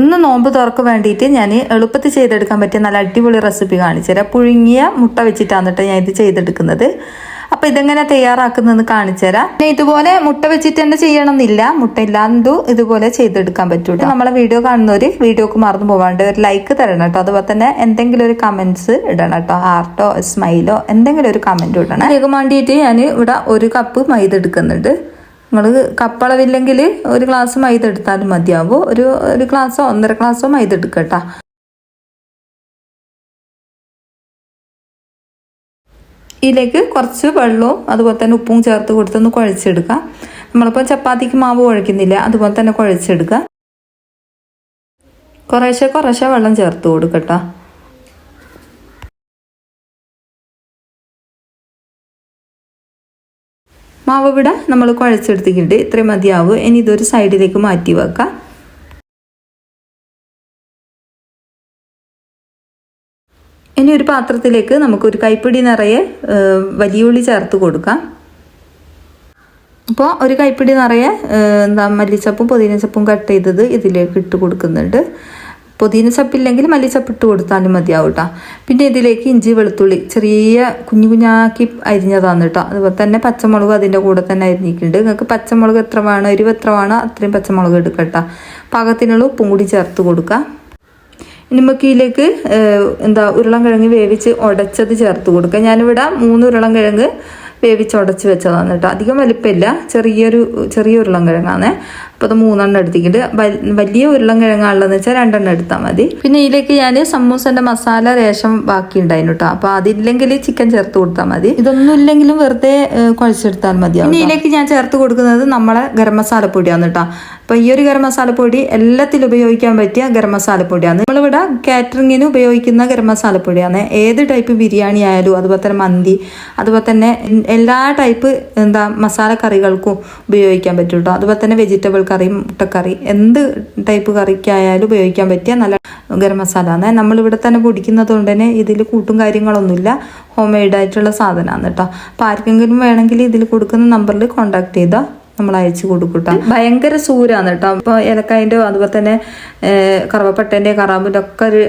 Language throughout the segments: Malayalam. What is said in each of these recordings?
ഇന്ന് നോമ്പ് തുറക്ക് വേണ്ടിയിട്ട് ഞാൻ എളുപ്പത്തിൽ ചെയ്തെടുക്കാൻ പറ്റിയ നല്ല അടിപൊളി റെസിപ്പി കാണിച്ചു തരാം. പുഴുങ്ങിയ മുട്ട വെച്ചിട്ടാണ് കേട്ടോ ഞാൻ ഇത് ചെയ്തെടുക്കുന്നത്. അപ്പോൾ ഇതെങ്ങനെ തയ്യാറാക്കുന്നതെന്ന് കാണിച്ചു തരാം. പിന്നെ ഇതുപോലെ മുട്ട വെച്ചിട്ട് തന്നെ ചെയ്യണമെന്നില്ല, മുട്ട ഇല്ലാണ്ടും ഇതുപോലെ ചെയ്തെടുക്കാൻ പറ്റൂട്ടോ. നമ്മളെ വീഡിയോ കാണുന്നവർ വീഡിയോക്ക് മറന്നു പോകാണ്ട് ഒരു ലൈക്ക് തരണം കേട്ടോ. അതുപോലെ തന്നെ എന്തെങ്കിലും ഒരു കമന്റ്സ് ഇടണം കേട്ടോ, ഹാർട്ടോ സ്മൈലോ എന്തെങ്കിലും ഒരു കമന്റ് ഇടണം. അതിലേക്ക് വേണ്ടിയിട്ട് ഞാൻ ഇവിടെ 1 കപ്പ് മൈദ എടുക്കുന്നുണ്ട്. നിങ്ങൾ കപ്പളവില്ലെങ്കിൽ 1 ഗ്ലാസ് മൈദ എടുത്താലും മതിയാവും. ഒരു ഗ്ലാസ്സോ 1.5 ഗ്ലാസ്സോ മൈദ എടുക്കട്ടോ. ഇതിലേക്ക് കുറച്ച് വെള്ളവും അതുപോലെ തന്നെ ഉപ്പും ചേർത്ത് കൊടുത്തൊന്ന് കുഴച്ചെടുക്കാം. നമ്മളിപ്പോൾ ചപ്പാത്തിക്ക് മാവ് കുഴക്കുന്നില്ല, അതുപോലെ തന്നെ കുഴച്ചെടുക്കുക. കുറേശ്ശെ വെള്ളം ചേർത്ത് കൊടുക്കട്ടോ. മാവ് ഇവിടെ നമ്മൾ കുഴച്ചെടുത്തിട്ടുണ്ട്, ഇത്രയും മതിയാവും. ഇനി ഇതൊരു സൈഡിലേക്ക് മാറ്റി വെക്കാം. ഇനി ഒരു പാത്രത്തിലേക്ക് നമുക്കൊരു കൈപ്പിടി നിറയെ വലിയ ഉള്ളി ചേർത്ത് കൊടുക്കാം. അപ്പോൾ ഒരു കൈപ്പിടി നിറയെ മല്ലിച്ചപ്പും പുതിനച്ചപ്പും കട്ട് ചെയ്തത് ഇതിലേക്ക് ഇട്ട് കൊടുക്കുന്നുണ്ട്. പുതിന ചപ്പില്ലെങ്കിൽ മല്ലിച്ചപ്പ് ഇട്ട് കൊടുത്താലും മതിയാവും കേട്ടോ. പിന്നെ ഇതിലേക്ക് ഇഞ്ചി വെളുത്തുള്ളി ചെറിയ കുഞ്ഞാക്കി അരിഞ്ഞതാണ് കേട്ടോ. അതുപോലെ തന്നെ പച്ചമുളക് അതിൻ്റെ കൂടെ തന്നെ അരിഞ്ഞിട്ടുണ്ട്. നിങ്ങൾക്ക് പച്ചമുളക് എത്ര വേണോ, എരിവ് എത്ര വേണോ അത്രയും പച്ചമുളക് എടുക്കട്ടോ. പാകത്തിനുള്ള ഉപ്പും കൂടി ചേർത്ത് കൊടുക്കാം. ഇനി നമുക്ക് ഇതിലേക്ക് ഉരുളൻകിഴങ്ങ് വേവിച്ച് ഉടച്ചത് ചേർത്ത് കൊടുക്കുക. ഞാനിവിടെ 3 ഉരുളൻകിഴങ്ങ് വേവിച്ച് ഉടച്ച് വെച്ചതാണ് കേട്ടോ. അധികം വലിപ്പമില്ല, ചെറിയ ഉരുളൻകിഴങ്ങാണ്. അപ്പോൾ അത് 3 എണ്ണം എടുത്തിട്ടുണ്ട്. വലിയ ഉരുളൻകിഴങ്ങാണുള്ളതെന്ന് വെച്ചാൽ 2 എണ്ണം എടുത്താൽ മതി. പിന്നെ ഇതിലേക്ക് ഞാൻ സമൂസൻ്റെ മസാല രേഷം ബാക്കി ഉണ്ടായിരുന്നു കേട്ടോ. അപ്പോൾ അതില്ലെങ്കിൽ ചിക്കൻ ചേർത്ത് കൊടുത്താൽ മതി. ഇതൊന്നും ഇല്ലെങ്കിലും വെറുതെ കുഴച്ചെടുത്താൽ മതിയാവും. പിന്നെ ഇതിലേക്ക് ഞാൻ ചേർത്ത് കൊടുക്കുന്നത് നമ്മളെ ഗരം മസാലപ്പൊടിയാണ് കേട്ടോ. അപ്പോൾ ഈ ഒരു ഗരം മസാലപ്പൊടി എല്ലാത്തിലും ഉപയോഗിക്കാൻ പറ്റിയ ഗരം മസാലപ്പൊടിയാണ്. നമ്മളിവിടെ കാറ്ററിങ്ങിന് ഉപയോഗിക്കുന്ന ഗരം മസാലപ്പൊടിയാണ്. ഏത് ടൈപ്പ് ബിരിയാണി ആയാലും അതുപോലെ തന്നെ മന്തി, അതുപോലെ തന്നെ എല്ലാ ടൈപ്പ് മസാല കറികൾക്കും ഉപയോഗിക്കാൻ പറ്റും കേട്ടോ. അതുപോലെ തന്നെ വെജിറ്റബിൾ കറി, മുട്ടക്കറി, എന്ത് ടൈപ്പ് കറിക്കായാലും ഉപയോഗിക്കാൻ പറ്റിയ നല്ല ഗരം മസാല ആണ്. നമ്മളിവിടെ തന്നെ പൊടിക്കുന്നത് കൊണ്ട് തന്നെ ഇതിൽ കൂട്ടും കാര്യങ്ങളൊന്നുമില്ല, ഹോം മെയ്ഡ് ആയിട്ടുള്ള സാധനമാണ് കേട്ടോ. അപ്പോൾ ആർക്കെങ്കിലും വേണമെങ്കിൽ ഇതിൽ കൊടുക്കുന്ന നമ്പറിൽ കോൺടാക്ട് ചെയ്താൽ നമ്മൾ അയച്ചു കൊടുക്കൂട്ടോ. ഭയങ്കര സൂരാണ് കേട്ടോ. അപ്പോൾ ഏലക്കായൻ്റെ അതുപോലെ തന്നെ കറുവപ്പട്ടേൻ്റെ കറാമ്പൂൻ്റെ ഒക്കെ ഒരു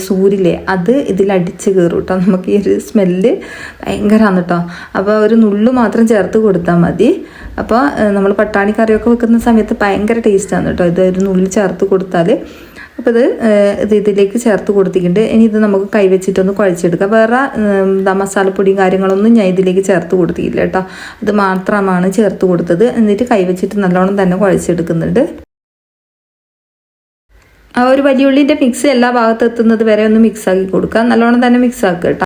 സൂരില്ലേ, അത് ഇതിലടിച്ച് കയറും കേട്ടോ. നമുക്ക് ഈ ഒരു സ്മെല്ല് ഭയങ്കരമാണ് കേട്ടോ. അപ്പോൾ ഒരു നുള്ളു മാത്രം ചേർത്ത് കൊടുത്താൽ മതി. അപ്പോൾ നമ്മൾ പട്ടാണി കറിയൊക്കെ വെക്കുന്ന സമയത്ത് ഭയങ്കര ടേസ്റ്റാണ് കേട്ടോ. ഇത് ഒരു നുള്ളി ചേർത്ത് കൊടുത്താൽ. അപ്പോൾ ഇതിലേക്ക് ചേർത്ത് കൊടുത്തിട്ടുണ്ട്. ഇനി ഇത് നമുക്ക് കൈവച്ചിട്ടൊന്ന് കുഴച്ചെടുക്കാം. വേറെ മസാലപ്പൊടിയും കാര്യങ്ങളൊന്നും ഞാൻ ഇതിലേക്ക് ചേർത്ത് കൊടുത്തില്ല കേട്ടോ. ഇത് മാത്രമാണ് ചേർത്ത് കൊടുത്തത്. എന്നിട്ട് കൈവച്ചിട്ട് നല്ലോണം തന്നെ കുഴച്ചെടുക്കുന്നുണ്ട്. ആ ഒരു വലിയ ഉള്ളിൻ്റെ മിക്സ് എല്ലാ ഭാഗത്ത് എത്തുന്നത് വരെ ഒന്ന് മിക്സാക്കി കൊടുക്കുക. നല്ലോണം തന്നെ മിക്സാക്കുക കേട്ടോ.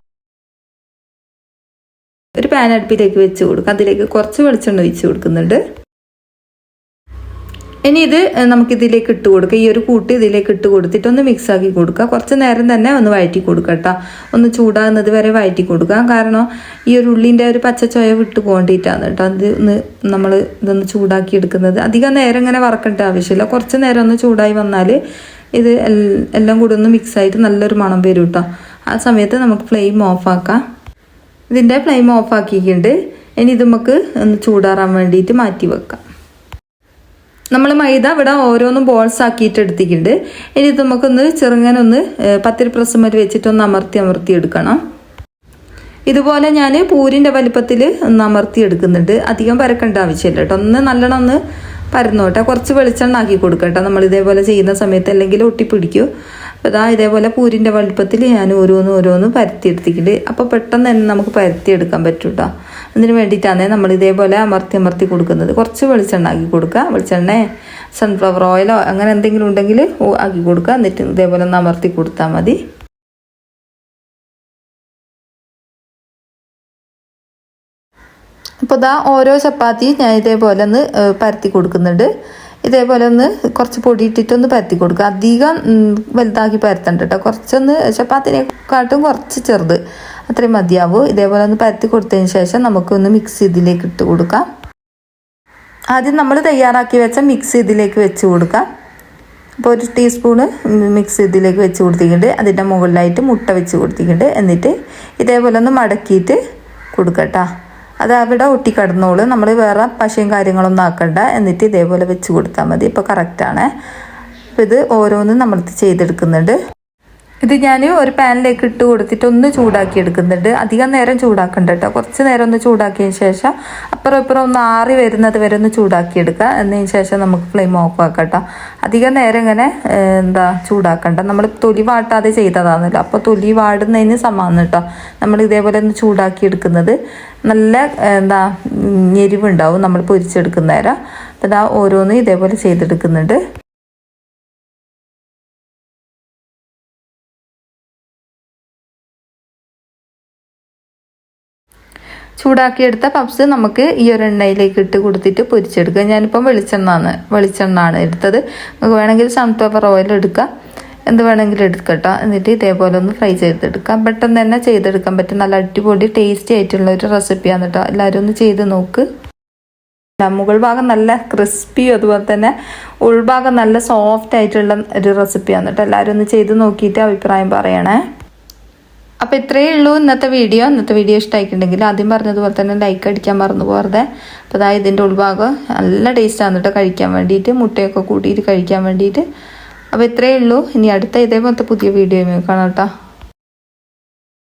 ഒരു പാൻ അടുപ്പിലേക്ക് വെച്ച് കൊടുക്കുക. അതിലേക്ക് കുറച്ച് വെളിച്ചെണ്ണ ഒഴിച്ച് കൊടുക്കുന്നുണ്ട്. ഇനി ഇത് നമുക്കിതിലേക്ക് ഇട്ട് കൊടുക്കുക. ഈ ഒരു കൂട്ട് ഇതിലേക്ക് ഇട്ട് കൊടുത്തിട്ട് ഒന്ന് മിക്സാക്കി കൊടുക്കുക. കുറച്ച് നേരം തന്നെ ഒന്ന് വഴറ്റി കൊടുക്കുക കേട്ടോ. ഒന്ന് ചൂടാകുന്നത് വരെ വഴറ്റി കൊടുക്കുക. കാരണം ഈ ഒരു ഉള്ളിൻ്റെ ഒരു പച്ചച്ചോയ വിട്ട് പോകേണ്ടിയിട്ടാണ് കേട്ടോ. അത് നമ്മൾ ഇതൊന്ന് ചൂടാക്കി എടുക്കുന്നത്. അധികം നേരം ഇങ്ങനെ വറക്കേണ്ട ആവശ്യമില്ല. കുറച്ച് നേരം ഒന്ന് ചൂടായി വന്നാൽ ഇത് എല്ലാം കൂടി ഒന്ന് മിക്സായിട്ട് നല്ലൊരു മണം വരും കേട്ടോ. ആ സമയത്ത് നമുക്ക് ഫ്ലെയിം ഓഫാക്കാം. ഇതിൻ്റെ ഫ്ലെയിം ഓഫാക്കിയിട്ടുണ്ട്. ഇനി ഇത് നമുക്ക് ഒന്ന് ചൂടാറാൻ വേണ്ടിയിട്ട് മാറ്റി വെക്കാം. നമ്മൾ മൈദ ഇവിടെ ഓരോന്നും ബോൾസ് ആക്കിയിട്ട് എടുത്തിട്ടുണ്ട്. ഇനി ഇത് നമുക്കൊന്ന് ചെറുങ്ങനൊന്ന് പത്തിരി പ്രസ് വെച്ചിട്ടൊന്ന് അമർത്തി എടുക്കണം. ഇതുപോലെ ഞാൻ പൂരിൻ്റെ വലിപ്പത്തിൽ ഒന്ന് അമർത്തി എടുക്കുന്നുണ്ട്. അധികം പരക്കേണ്ട ആവശ്യമില്ല കേട്ടോ. ഒന്ന് നല്ലോണം ഒന്ന് പരന്നോട്ടെ. കുറച്ച് വെളിച്ചെണ്ണ ആക്കി കൊടുക്കട്ടെ നമ്മൾ ഇതേപോലെ ചെയ്യുന്ന സമയത്ത്, അല്ലെങ്കിൽ ഒട്ടിപ്പിടിക്കും. അപ്പോൾ ഇതേപോലെ പൂരിൻ്റെ വലിപ്പത്തിൽ ഞാൻ ഓരോന്ന് പരത്തിയെടുത്തിട്ടുണ്ട്. അപ്പോൾ പെട്ടെന്ന് തന്നെ നമുക്ക് പരത്തിയെടുക്കാൻ പറ്റും കേട്ടോ. അതിന് വേണ്ടിയിട്ടാണ് നമ്മൾ ഇതേപോലെ അമർത്തി കൊടുക്കുന്നത്. കുറച്ച് വെളിച്ചെണ്ണ ആക്കി കൊടുക്കുക. വെളിച്ചെണ്ണ, സൺഫ്ലവർ ഓയിലോ അങ്ങനെ എന്തെങ്കിലും ഉണ്ടെങ്കിൽ ആക്കി കൊടുക്കുക. എന്നിട്ട് ഇതേപോലെ ഒന്ന് അമർത്തി കൊടുത്താൽ മതി. അപ്പോൾ ഓരോ ചപ്പാത്തി ഞാൻ ഇതേപോലെ ഒന്ന് പരത്തി കൊടുക്കുന്നുണ്ട്. ഇതേപോലെ ഒന്ന് കുറച്ച് പൊടി ഇട്ടിട്ടൊന്ന് പരത്തി കൊടുക്കുക. അധികം വലുതാക്കി പരത്തണ്ട കേട്ടോ. കുറച്ചൊന്ന് ചപ്പാത്തിനെക്കാട്ടും കുറച്ച് ചെറുത് അത്രയും മതിയാവും. ഇതേപോലെ ഒന്ന് പരത്തി കൊടുത്തതിന് ശേഷം നമുക്കൊന്ന് മിക്സ് ഇതിലേക്ക് ഇട്ട് കൊടുക്കാം. ആദ്യം നമ്മൾ തയ്യാറാക്കി വെച്ച മിക്സ് ഇതിലേക്ക് വെച്ച് കൊടുക്കാം. അപ്പോൾ 1 ടീസ്പൂണ് മിക്സ് ഇതിലേക്ക് വെച്ച് കൊടുത്തിട്ടുണ്ട്. അതിൻ്റെ മുകളിലായിട്ട് മുട്ട വെച്ച് കൊടുത്തിട്ടുണ്ട്. എന്നിട്ട് ഇതേപോലെ ഒന്ന് മടക്കിയിട്ട് കൊടുക്കട്ടോ. അത് അവിടെ ഒട്ടിക്കിടന്നോളൂ. നമ്മൾ വേറെ പശയും കാര്യങ്ങളൊന്നും ആക്കണ്ട. എന്നിട്ട് ഇതേപോലെ വെച്ച് കൊടുത്താൽ മതി. ഇപ്പോൾ കറക്റ്റാണ്. അപ്പോൾ ഇത് ഓരോന്നും നമ്മളിത് ചെയ്തെടുക്കുന്നുണ്ട്. ഇത് ഞാൻ ഒരു പാനിലേക്ക് ഇട്ട് കൊടുത്തിട്ട് ഒന്ന് ചൂടാക്കി എടുക്കുന്നുണ്ട്. അധികം നേരം ചൂടാക്കണ്ട കേട്ടോ, കുറച്ച് നേരം ഒന്ന് ചൂടാക്കിയതിന് ശേഷം അപ്പുറം ഇപ്പുറം ഒന്ന് ആറി വരുന്നത് വരെ ഒന്ന് ചൂടാക്കി എടുക്കുക. എന്നതിന് ശേഷം നമുക്ക് ഫ്ലെയിം ഓഫ് ആക്കാം കേട്ടോ. അധികം നേരം ഇങ്ങനെ ചൂടാക്കണ്ട. നമ്മൾ തൊലി വാട്ടാതെ ചെയ്തതാണല്ലോ, അപ്പോൾ തൊലി വാടുന്നതിന് സമാനം കേട്ടോ നമ്മൾ ഇതേപോലെ ഒന്ന് ചൂടാക്കി എടുക്കുന്നത്. നല്ല ഞെരിവുണ്ടാവും നമ്മൾ പൊരിച്ചെടുക്കുന്ന നേരം. അപ്പോൾ ഇതാ ഓരോന്നും ഇതേപോലെ ചെയ്തെടുക്കുന്നുണ്ട്. ചൂടാക്കിയെടുത്ത പപ്സ് നമുക്ക് ഈ ഒരു എണ്ണയിലേക്ക് ഇട്ട് കൊടുത്തിട്ട് പൊരിച്ചെടുക്കുക. ഞാനിപ്പം വെളിച്ചെണ്ണ എടുത്തത്. നമുക്ക് വേണമെങ്കിൽ സൺഫ്ലവർ ഓയിൽ എടുക്കുക, എന്ത് വേണമെങ്കിലും എടുക്കട്ടോ. എന്നിട്ട് ഇതേപോലെ ഒന്ന് ഫ്രൈ ചെയ്തെടുക്കാം. പെട്ടെന്ന് തന്നെ ചെയ്തെടുക്കാൻ പറ്റും. നല്ല അടിപൊളി ടേസ്റ്റി ആയിട്ടുള്ള ഒരു റെസിപ്പിയാണ് കേട്ടോ. എല്ലാവരും ഒന്ന് ചെയ്ത് നോക്ക്. മുകൾ ഭാഗം നല്ല ക്രിസ്പിയും അതുപോലെ തന്നെ ഉൾഭാഗം നല്ല സോഫ്റ്റ് ആയിട്ടുള്ള ഒരു റെസിപ്പിയാണ് കേട്ടോ. എല്ലാവരും ഒന്ന് ചെയ്ത് നോക്കിയിട്ട് അഭിപ്രായം പറയണേ. അപ്പോൾ ഇത്രയേ ഉള്ളൂ ഇന്നത്തെ വീഡിയോ ഇഷ്ടമായിട്ടുണ്ടെങ്കിൽ ആദ്യം പറഞ്ഞതുപോലെ തന്നെ ലൈക്ക് അടിക്കാൻ മറന്നു പോകരുത്. അപ്പോൾ അതായത് ഇതിൻ്റെ ഉൾഭാഗം നല്ല ടേസ്റ്റാണ് കേട്ടോ കഴിക്കാൻ വേണ്ടിയിട്ട്, മുട്ടയൊക്കെ കൂട്ടിയിട്ട് കഴിക്കാൻ വേണ്ടിയിട്ട്. അപ്പോൾ ഇത്രയേ ഉള്ളൂ. ഇനി അടുത്ത ഇതേപോലത്തെ പുതിയ വീഡിയോ കാണാം കേട്ടോ.